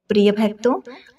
प्रिय भक्तों,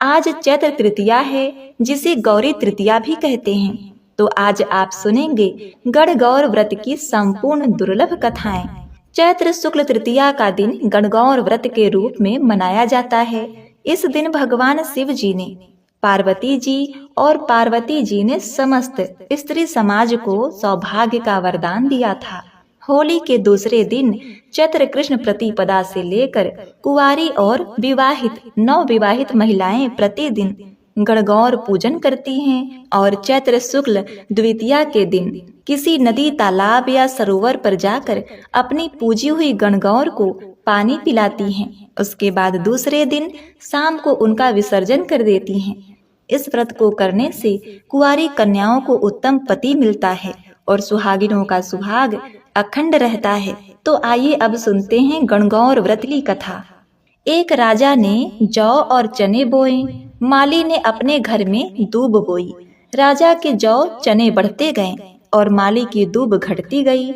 आज चैत्र तृतीया है, जिसे गौरी तृतीया भी कहते हैं। तो आज आप सुनेंगे गणगौर व्रत की संपूर्ण दुर्लभ कथाएं। चैत्र शुक्ल तृतीया का दिन गणगौर व्रत के रूप में मनाया जाता है। इस दिन भगवान शिव जी ने पार्वती जी और पार्वती जी ने समस्त स्त्री समाज को सौभाग्य का वरदान दिया था। होली के दूसरे दिन चैत्र कृष्ण प्रतिपदा से लेकर कुंवारी और विवाहित नवविवाहित महिलाएं प्रतिदिन गणगौर पूजन करती हैं और चैत्र शुक्ल द्वितीया के दिन किसी नदी, तालाब या सरोवर पर जाकर अपनी पूजी हुई गणगौर को पानी पिलाती हैं। उसके बाद दूसरे दिन शाम को उनका विसर्जन कर देती हैं। इस व्रत को करने से कुंवारी कन्याओं को उत्तम पति मिलता है और सुहागिनों का सुहाग अखंड रहता है। तो आइए अब सुनते हैं गणगौर व्रत की कथा। एक राजा ने जौ और चने बोए। माली ने अपने घर में दूब बोई। राजा के जौ चने बढ़ते गए और माली की दूब घटती गई।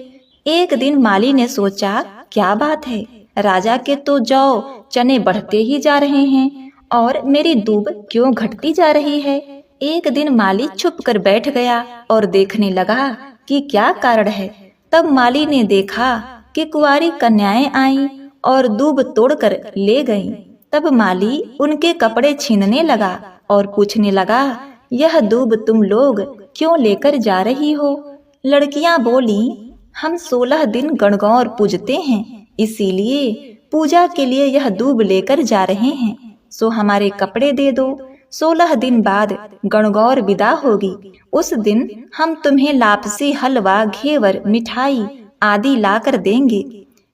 एक दिन माली ने सोचा, क्या बात है, राजा के तो जौ चने बढ़ते ही जा रहे हैं और मेरी दूब क्यों घटती जा रही है। एक दिन माली छुप कर बैठ गया और देखने लगा कि क्या कारण है। तब माली ने देखा कि कुंवारी कन्याएं आईं और दूब तोड़कर ले गईं। तब माली उनके कपड़े छीनने लगा और पूछने लगा, यह दूब तुम लोग क्यों लेकर जा रही हो। लड़कियां बोली, हम 16 दिन गणगौर पूजते हैं, इसीलिए पूजा के लिए यह दूब लेकर जा रहे हैं, सो हमारे कपड़े दे दो। 16 दिन बाद गणगौर विदा होगी। उस दिन हम तुम्हें लापसी, हलवा, घेवर, मिठाई आदि लाकर देंगे।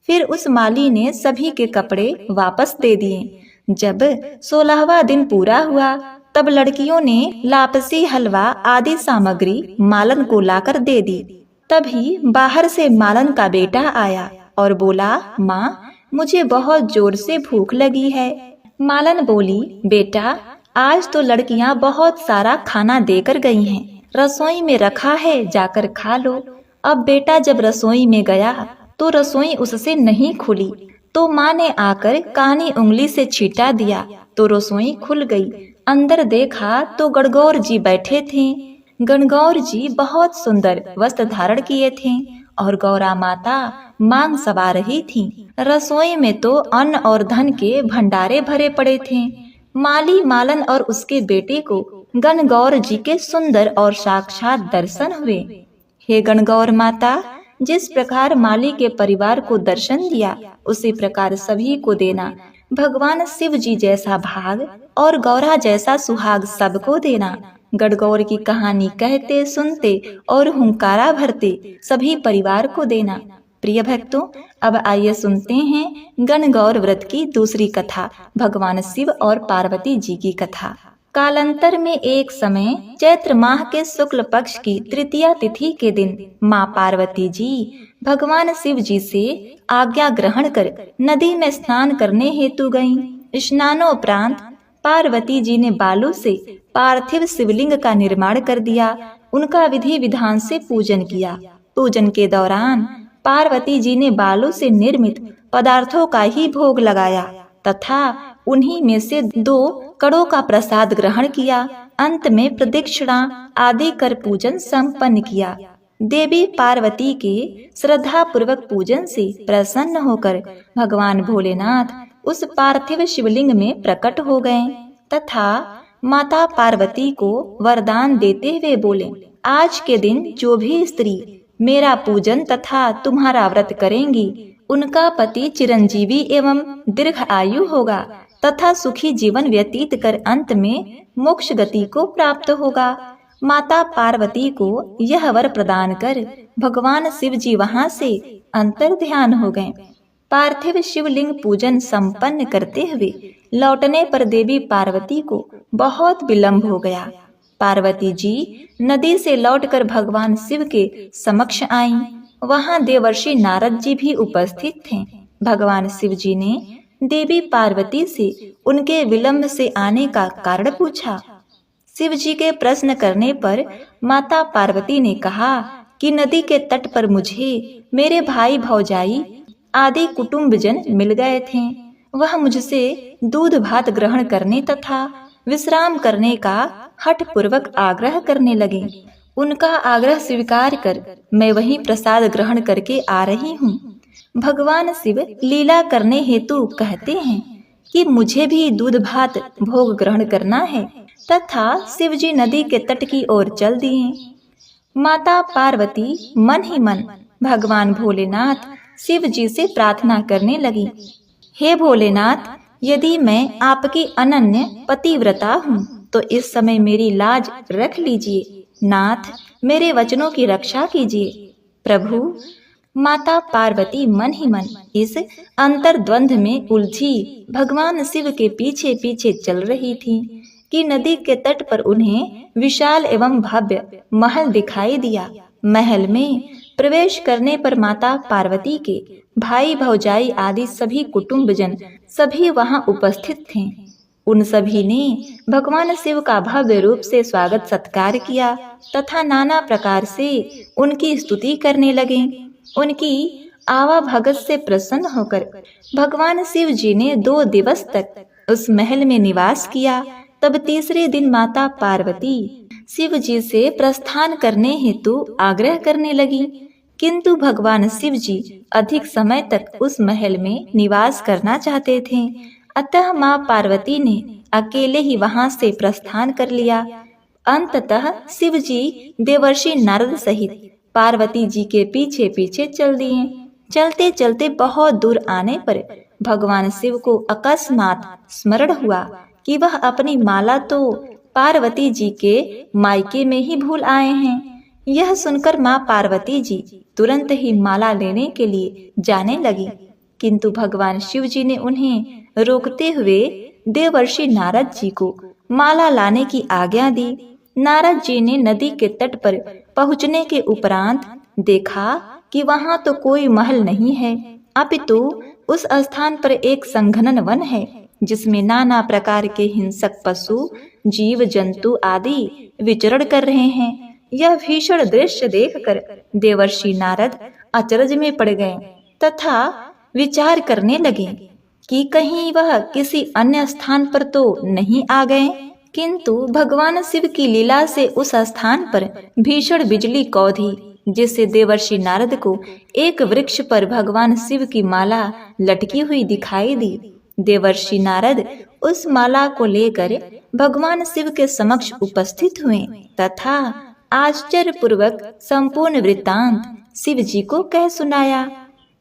फिर उस माली ने सभी के कपड़े वापस दे दिए। जब 16वां दिन पूरा हुआ तब लड़कियों ने लापसी, हलवा आदि सामग्री मालन को लाकर दे दी। तभी बाहर से मालन का बेटा आया और बोला, माँ, मुझे बहुत जोर से भूख लगी है। मालन बोली, बेटा, आज तो लड़कियां बहुत सारा खाना देकर गई हैं, रसोई में रखा है, जाकर खा लो। अब बेटा जब रसोई में गया तो रसोई उससे नहीं खुली, तो माँ ने आकर कानी उंगली से छींटा दिया तो रसोई खुल गई। अंदर देखा तो गणगौर जी बैठे थे। गणगौर जी बहुत सुंदर वस्त्र धारण किए थे और गौरा माता मांग सवा रही थी। रसोई में तो अन्न और धन के भंडारे भरे पड़े थे। माली, मालन और उसके बेटे को गणगौर जी के सुंदर और साक्षात दर्शन हुए। हे गणगौर माता, जिस प्रकार माली के परिवार को दर्शन दिया, उसी प्रकार सभी को देना। भगवान शिव जी जैसा भाग और गौरा जैसा सुहाग सबको देना। गणगौर की कहानी कहते, सुनते और हुंकारा भरते सभी परिवार को देना। प्रिय भक्तों, अब आइए सुनते हैं गणगौर व्रत की दूसरी कथा, भगवान शिव और पार्वती जी की कथा। कालांतर में एक समय चैत्र माह के शुक्ल पक्ष की तृतीया तिथि के दिन माँ पार्वती जी भगवान शिव जी से आज्ञा ग्रहण कर नदी में स्नान करने हेतु गईं। स्नानोपरांत पार्वती जी ने बालू से पार्थिव शिवलिंग का निर्माण कर दिया। उनका विधि विधान से पूजन किया। पूजन के दौरान पार्वती जी ने बालू से निर्मित पदार्थों का ही भोग लगाया तथा उन्हीं में से 2 कड़ों का प्रसाद ग्रहण किया। अंत में प्रदक्षिणा आदि कर पूजन संपन्न किया। देवी पार्वती के श्रद्धा पूर्वक पूजन से प्रसन्न होकर भगवान भोलेनाथ उस पार्थिव शिवलिंग में प्रकट हो गए तथा माता पार्वती को वरदान देते हुए बोले, आज के दिन जो भी स्त्री मेरा पूजन तथा तुम्हारा व्रत करेंगी, उनका पति चिरंजीवी एवं दीर्घ आयु होगा तथा सुखी जीवन व्यतीत कर अंत में मोक्ष गति को प्राप्त होगा। माता पार्वती को यह वर प्रदान कर भगवान शिव जी वहां से अंतर ध्यान हो गए। पार्थिव शिवलिंग पूजन संपन्न करते हुए लौटने पर देवी पार्वती को बहुत विलंब हो गया। पार्वती जी नदी से लौटकर भगवान शिव के समक्ष आईं। वहां देवर्षि नारद जी भी उपस्थित थे। भगवान शिव जी ने देवी पार्वती से उनके विलंब से आने का कारण पूछा। शिव जी के प्रश्न करने पर माता पार्वती ने कहा कि नदी के तट पर मुझे मेरे भाई भौजाई आदि कुटुंबजन मिल गए थे। वह मुझसे दूध भात ग्रहण करने तथा विश्राम करने का हठ पूर्वक आग्रह करने लगे। उनका आग्रह स्वीकार कर मैं वही प्रसाद ग्रहण करके आ रही हूँ। भगवान शिव लीला करने हेतु कहते हैं कि मुझे भी दूध भात भोग ग्रहण करना है तथा शिवजी नदी के तट की ओर चल दिए। माता पार्वती मन ही मन भगवान भोलेनाथ शिव जी से प्रार्थना करने लगी, हे भोलेनाथ, यदि मैं आपकी अनन्य पतिव्रता हूँ तो इस समय मेरी लाज रख लीजिए। नाथ, मेरे वचनों की रक्षा कीजिए। प्रभु, माता पार्वती मन ही मन इस अंतर्द्वंद में उलझी भगवान शिव के पीछे पीछे चल रही थी कि नदी के तट पर उन्हें विशाल एवं भव्य महल दिखाई दिया। महल में प्रवेश करने पर माता पार्वती के भाई भौजाई आदि सभी कुटुंबजन सभी वहां उपस्थित थे। उन सभी ने भगवान शिव का भव्य रूप से स्वागत सत्कार किया तथा नाना प्रकार से उनकी स्तुति करने लगे। उनकी आवाभगत से प्रसन्न होकर भगवान शिव जी ने 2 दिवस तक उस महल में निवास किया। तब तीसरे दिन माता पार्वती शिव जी से प्रस्थान करने हेतु आग्रह करने लगी, किंतु भगवान शिव जी अधिक समय तक उस महल में निवास करना चाहते थे। अतः माँ पार्वती ने अकेले ही वहां से प्रस्थान कर लिया। अंततः शिव जी देवर्षि नारद सहित पार्वती जी के पीछे पीछे चल दिए। चलते चलते बहुत दूर आने पर भगवान शिव को अकस्मात स्मरण हुआ कि वह अपनी माला तो पार्वती जी के मायके में ही भूल आए हैं। यह सुनकर माँ पार्वती जी तुरंत ही माला लेने के लिए जाने लगी, किंतु भगवान शिव जी ने उन्हें रोकते हुए देवर्षि नारद जी को माला लाने की आज्ञा दी। नारद जी ने नदी के तट पर पहुंचने के उपरांत देखा कि वहां तो कोई महल नहीं है, अपितु उस स्थान पर एक संघनन वन है जिसमें नाना प्रकार के हिंसक पशु जीव जंतु आदि विचरण कर रहे हैं। यह भीषण दृश्य देखकर देवर्षि नारद अचरज में पड़ गए तथा विचार करने लगे कि कहीं वह किसी अन्य स्थान पर तो नहीं आ गए। किंतु भगवान शिव की लीला से उस स्थान पर भीषण बिजली कौधी, जिससे देवर्षि नारद को एक वृक्ष पर भगवान शिव की माला लटकी हुई दिखाई दी। देवर्षि नारद उस माला को लेकर भगवान शिव के समक्ष उपस्थित हुए तथा आश्चर्य पूर्वक संपूर्ण वृत्तांत शिव जी को कह सुनाया।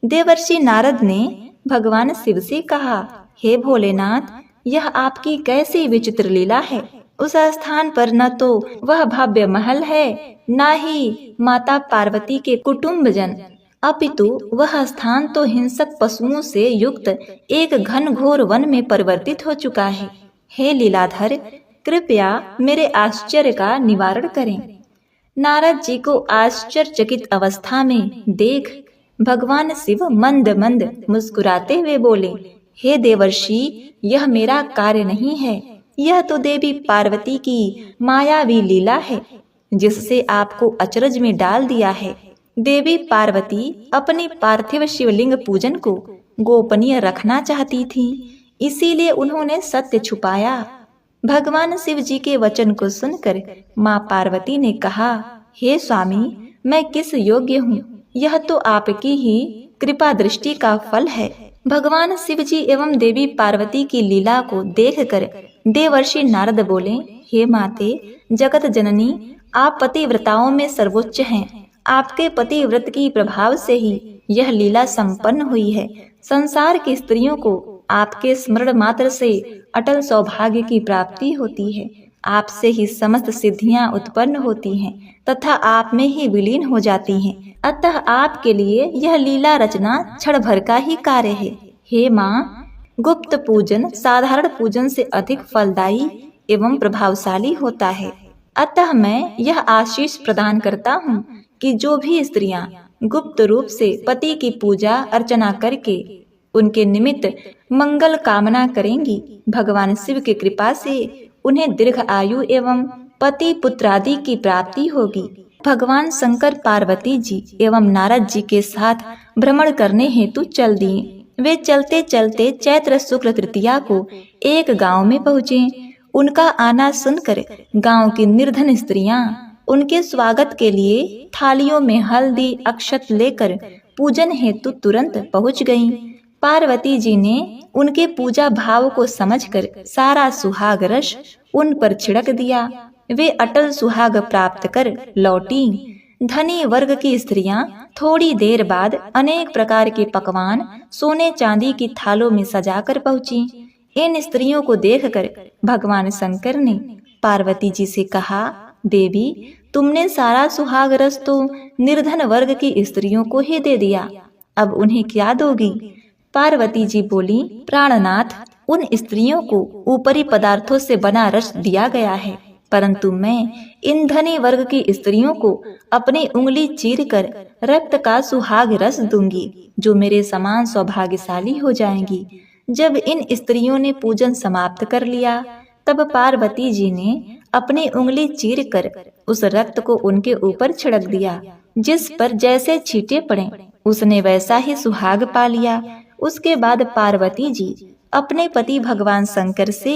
देवर्षि नारद ने भगवान शिव से कहा, हे भोलेनाथ, यह आपकी कैसी विचित्र लीला है। उस स्थान पर न तो वह भव्य महल है, न ही माता पार्वती के कुटुंबजन, अपितु वह स्थान तो हिंसक पशुओं से युक्त एक घनघोर वन में परिवर्तित हो चुका है। हे लीलाधर, कृपया मेरे आश्चर्य का निवारण करें। नारद जी को आश्चर्यचकित अवस्था में देख भगवान शिव मंद मंद मुस्कुराते हुए बोले, हे देवर्षि, यह मेरा कार्य नहीं है, यह तो देवी पार्वती की मायावी लीला है जिससे आपको अचरज में डाल दिया है। देवी पार्वती अपनी पार्थिव शिवलिंग पूजन को गोपनीय रखना चाहती थी, इसीलिए उन्होंने सत्य छुपाया। भगवान शिव जी के वचन को सुनकर माँ पार्वती ने कहा, हे स्वामी, मैं किस योग्य हूँ, यह तो आपकी ही कृपा दृष्टि का फल है। भगवान शिव जी एवं देवी पार्वती की लीला को देखकर देवर्षि नारद बोले, हे माते, जगत जननी, आप पतिव्रताओं में सर्वोच्च हैं। आपके पतिव्रत की प्रभाव से ही यह लीला संपन्न हुई है। संसार की स्त्रियों को आपके स्मरण मात्र से अटल सौभाग्य की प्राप्ति होती है। आपसे ही समस्त सिद्धियां उत्पन्न होती हैं तथा आप में ही विलीन हो जाती हैं। अतः आपके लिए यह लीला रचना क्षण भर का ही कार्य है। हे माँ, गुप्त पूजन साधारण पूजन से अधिक फलदायी एवं प्रभावशाली होता है। अतः मैं यह आशीष प्रदान करता हूँ कि जो भी स्त्रियां गुप्त रूप से पति की पूजा अर्चना करके उनके निमित्त मंगल कामना करेंगी, भगवान शिव की कृपा से उन्हें दीर्घ आयु एवं पति पुत्रादि की प्राप्ति होगी। भगवान शंकर पार्वती जी एवं नारद जी के साथ भ्रमण करने हेतु चल दिए। वे चलते चलते चैत्र शुक्ल तृतीया को एक गांव में पहुँचे। उनका आना सुनकर गांव की निर्धन स्त्रियां उनके स्वागत के लिए थालियों में हल्दी अक्षत लेकर पूजन हेतु तुरंत पहुंच गईं। पार्वती जी ने उनके पूजा भाव को समझकर सारा सुहाग रस उन पर छिड़क दिया। वे अटल सुहाग प्राप्त कर लौटी। धनी वर्ग की स्त्रियां थोड़ी देर बाद अनेक प्रकार के पकवान सोने चांदी की थालों में सजाकर पहुंची। इन स्त्रियों को देखकर भगवान शंकर ने पार्वती जी से कहा, देवी, तुमने सारा सुहाग रस तो निर्धन वर्ग की स्त्रियों को ही दे दिया, अब उन्हें क्या दोगी? पार्वती जी बोली, प्राणनाथ, उन स्त्रियों को ऊपरी पदार्थों से बना रस दिया गया है, परंतु मैं इन धनी वर्ग की स्त्रियों को अपनी उंगली चीर कर रक्त का सुहाग रस दूंगी, जो मेरे समान सौभाग्यशाली हो जाएंगी। जब इन स्त्रियों ने पूजन समाप्त कर लिया, तब पार्वती जी ने अपनी उंगली चीर कर उस रक्त को उनके ऊपर छिड़क दिया। जिस पर जैसे छींटे पड़े उसने वैसा ही सुहाग पा लिया। उसके बाद पार्वती जी अपने पति भगवान शंकर से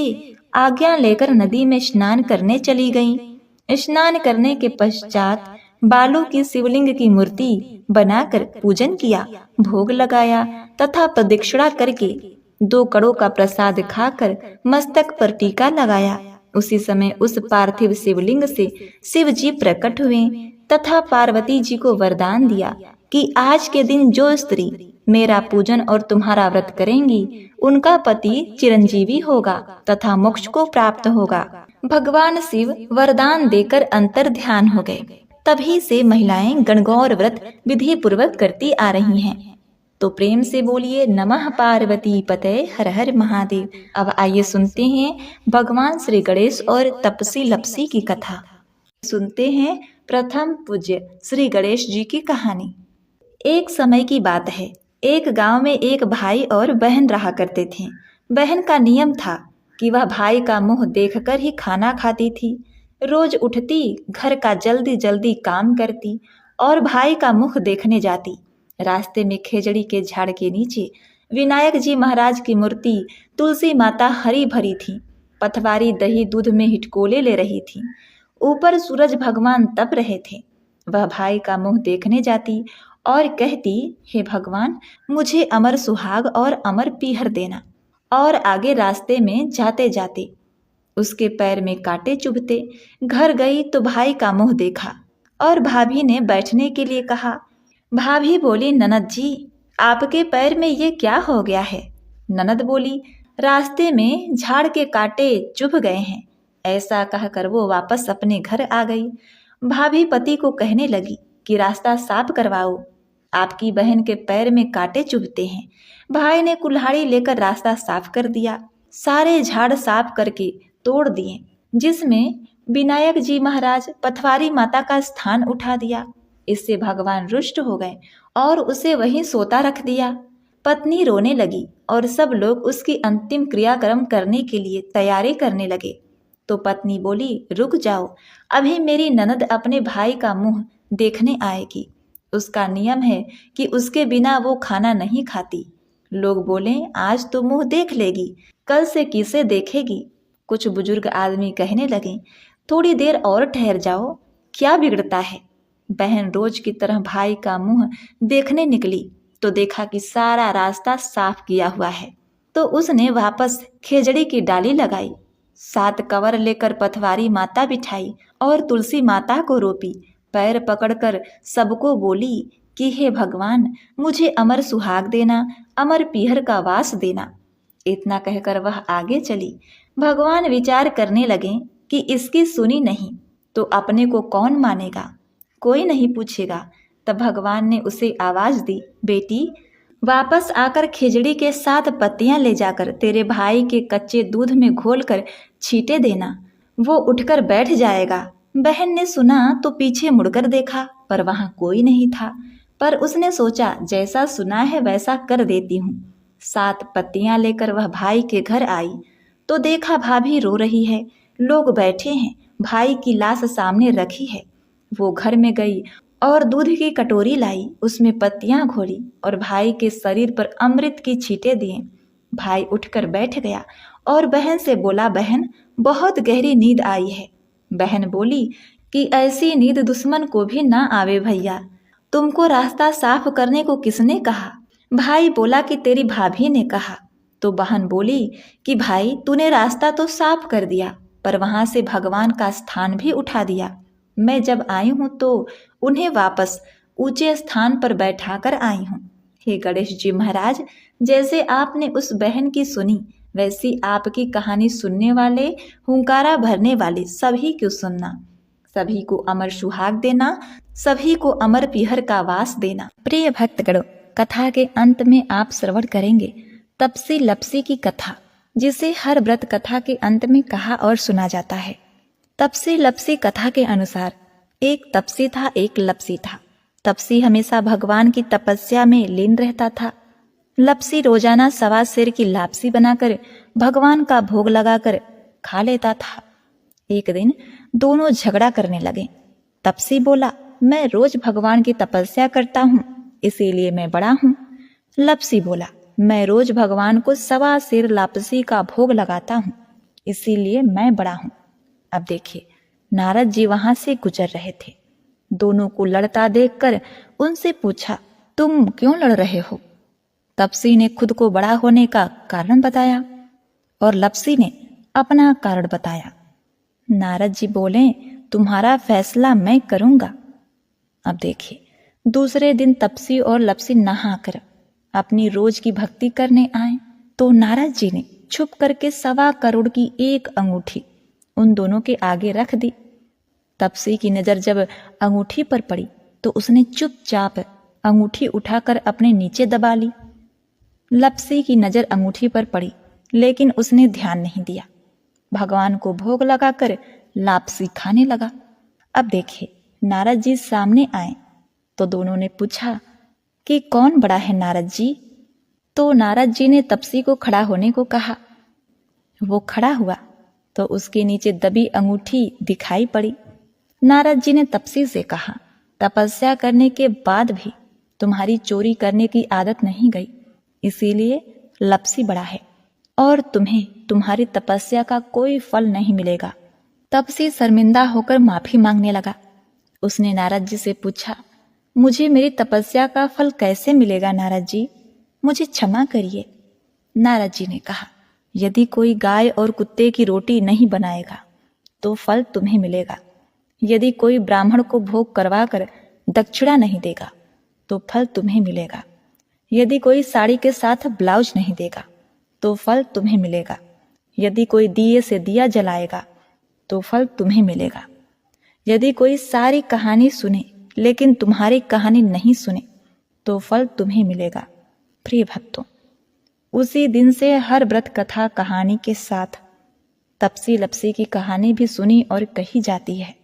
आज्ञा लेकर नदी में स्नान करने चली गईं। स्नान करने के पश्चात बालू की शिवलिंग की मूर्ति बनाकर पूजन किया, भोग लगाया तथा प्रदक्षिणा करके 2 कड़ों का प्रसाद खाकर मस्तक पर टीका लगाया। उसी समय उस पार्थिव शिवलिंग से शिव जी प्रकट हुए तथा पार्वती जी को वरदान दिया कि आज के दिन जो स्त्री मेरा पूजन और तुम्हारा व्रत करेंगी, उनका पति चिरंजीवी होगा तथा मोक्ष को प्राप्त होगा। भगवान शिव वरदान देकर अंतर ध्यान हो गए। तभी से महिलाएं गणगौर व्रत विधि पूर्वक करती आ रही हैं। तो प्रेम से बोलिए नमः पार्वती पते हर हर महादेव। अब आइए सुनते हैं भगवान श्री गणेश और तपसी लपसी की कथा। सुनते हैं प्रथम पूज्य श्री गणेश जी की कहानी। एक समय की बात है, एक गांव में एक भाई और बहन रहा करते थे। बहन का नियम था कि वह भाई का मुंह देखकर ही खाना खाती थी। रोज उठती, घर का जल्दी जल्दी काम करती और भाई का मुख देखने जाती। रास्ते में खेजड़ी के झाड़ के नीचे विनायक जी महाराज की मूर्ति तुलसी माता हरी भरी थी। पथवारी दही दूध में हिटकोले ले रही थी। ऊपर सूरज भगवान तप रहे थे। वह भाई का मुंह देखने जाती और कहती, हे भगवान, मुझे अमर सुहाग और अमर पीहर देना। और आगे रास्ते में जाते जाते उसके पैर में कांटे चुभते। घर गई तो भाई का मुंह देखा और भाभी ने बैठने के लिए कहा। भाभी बोली, ननद जी, आपके पैर में ये क्या हो गया है? ननद बोली, रास्ते में झाड़ के कांटे चुभ गए हैं। ऐसा कहकर वो वापस अपने घर आ गई। भाभी पति को कहने लगी कि रास्ता साफ करवाओ, आपकी बहन के पैर में कांटे चुभते हैं। भाई ने कुल्हाड़ी लेकर रास्ता साफ कर दिया। सारे झाड़ साफ करके तोड़ दिए, जिसमें विनायक जी महाराज पथवारी माता का स्थान उठा दिया। इससे भगवान रुष्ट हो गए और उसे वहीं सोता रख दिया। पत्नी रोने लगी और सब लोग उसकी अंतिम क्रियाक्रम करने के लिए तैयारी करने लगे। तो पत्नी बोली, रुक जाओ, अभी मेरी ननद अपने भाई का मुंह देखने आएगी। उसका नियम है कि उसके बिना वो खाना नहीं खाती। लोग बोले, आज तो मुंह देख लेगी, कल से किसे देखेगी? कुछ बुजुर्ग आदमी कहने लगे, थोड़ी देर और ठहर जाओ, क्या बिगड़ता है? बहन रोज की तरह भाई का मुंह देखने निकली तो देखा कि सारा रास्ता साफ किया हुआ है। तो उसने वापस खेजड़ी की डाली लगाई, 7 कवर लेकर पथवारी माता बिठाई और तुलसी माता को रोपी। पैर पकड़कर सबको बोली कि हे भगवान, मुझे अमर सुहाग देना, अमर पीहर का वास देना। इतना कहकर वह आगे चली। भगवान विचार करने लगे कि इसकी सुनी नहीं तो अपने को कौन मानेगा, कोई नहीं पूछेगा। तब भगवान ने उसे आवाज दी, बेटी, वापस आकर खिचड़ी के 7 पत्तियां ले जाकर तेरे भाई के कच्चे दूध में घोलकर छींटे देना, वो उठकर बैठ जाएगा। बहन ने सुना तो पीछे मुड़कर देखा, पर वहां कोई नहीं था। पर उसने सोचा, जैसा सुना है वैसा कर देती हूँ। 7 पत्तियां लेकर वह भाई के घर आई तो देखा भाभी रो रही है, लोग बैठे हैं, भाई की लाश सामने रखी है। वो घर में गई और दूध की कटोरी लाई, उसमें पत्तियां घोली और भाई के शरीर पर अमृत की छींटे दिए। भाई उठकर बैठ गया और बहन से बोला, बहन बहुत गहरी नींद आई है। बहन बोली कि ऐसी नींद दुश्मन को भी ना आवे भैया, तुमको रास्ता साफ करने को किसने कहा? भाई बोला कि तेरी भाभी ने कहा। तो बहन बोली कि भाई तूने रास्ता तो साफ कर दिया, पर वहां से भगवान का स्थान भी उठा दिया। मैं जब आई हूं तो उन्हें वापस ऊंचे स्थान पर बैठाकर आई हूं। हे गणेश जी महाराज, जैसे आपने उस बहन की सुनी, वैसी आपकी कहानी सुनने वाले, हुंकारा भरने वाले सभी को सुनना, सभी को अमर सुहाग देना, सभी को अमर पीहर का वास देना। प्रिय भक्तगणों, कथा के अंत में आप श्रवण करेंगे तपसी लपसी की कथा, जिसे हर व्रत कथा के अंत में कहा और सुना जाता है। तपसी लपसी कथा के अनुसार एक तपसी था, एक लपसी था। तपसी हमेशा भगवान की तपस्या में लीन रहता था। लपसी रोजाना 1.25 सेर की लापसी बनाकर भगवान का भोग लगाकर खा लेता था। एक दिन दोनों झगड़ा करने लगे। तपसी बोला, मैं रोज भगवान की तपस्या करता हूँ, इसीलिए मैं बड़ा हूँ। लपसी बोला, मैं रोज भगवान को 1.25 सेर लापसी का भोग लगाता हूँ, इसीलिए मैं बड़ा हूँ। अब देखिए, नारद जी वहां से गुजर रहे थे। दोनों को लड़ता देखकर उनसे पूछा, तुम क्यों लड़ रहे हो? तपसी ने खुद को बड़ा होने का कारण बताया और लपसी ने अपना कारण बताया। नारद जी बोले, तुम्हारा फैसला मैं करूंगा। अब देखिए, दूसरे दिन तपसी और लपसी नहाकर अपनी रोज की भक्ति करने आए तो नारद जी ने छुप करके 1.25 करोड़ की एक अंगूठी उन दोनों के आगे रख दी। तपसी की नजर जब अंगूठी पर पड़ी तो उसने चुपचाप अंगूठी उठाकर अपने नीचे दबा ली। लपसी की नजर अंगूठी पर पड़ी, लेकिन उसने ध्यान नहीं दिया। भगवान को भोग लगाकर लापसी खाने लगा। अब देखिए, नारद जी सामने आए तो दोनों ने पूछा कि कौन बड़ा है नारद जी? तो नारद जी ने तपसी को खड़ा होने को कहा। वो खड़ा हुआ तो उसके नीचे दबी अंगूठी दिखाई पड़ी। नारद जी ने तपसी से कहा, तपस्या करने के बाद भी तुम्हारी चोरी करने की आदत नहीं गई, इसीलिए लपसी बड़ा है और तुम्हें तुम्हारी तपस्या का कोई फल नहीं मिलेगा। तपसी शर्मिंदा होकर माफी मांगने लगा। उसने नारद जी से पूछा, मुझे मेरी तपस्या का फल कैसे मिलेगा नारद जी? मुझे क्षमा करिए। नारद जी ने कहा, यदि कोई गाय और कुत्ते की रोटी नहीं बनाएगा तो फल तुम्हें मिलेगा। यदि कोई ब्राह्मण को भोग करवा कर दक्षिणा नहीं देगा तो फल तुम्हें मिलेगा। यदि कोई साड़ी के साथ ब्लाउज नहीं देगा तो फल तुम्हें मिलेगा। यदि कोई दिए से दिया जलाएगा तो फल तुम्हें मिलेगा। यदि कोई सारी कहानी सुने लेकिन तुम्हारी कहानी नहीं सुने तो फल तुम्हें मिलेगा। प्रिय भक्तों, उसी दिन से हर व्रत कथा कहानी के साथ तपसी लपसी की कहानी भी सुनी और कही जाती है।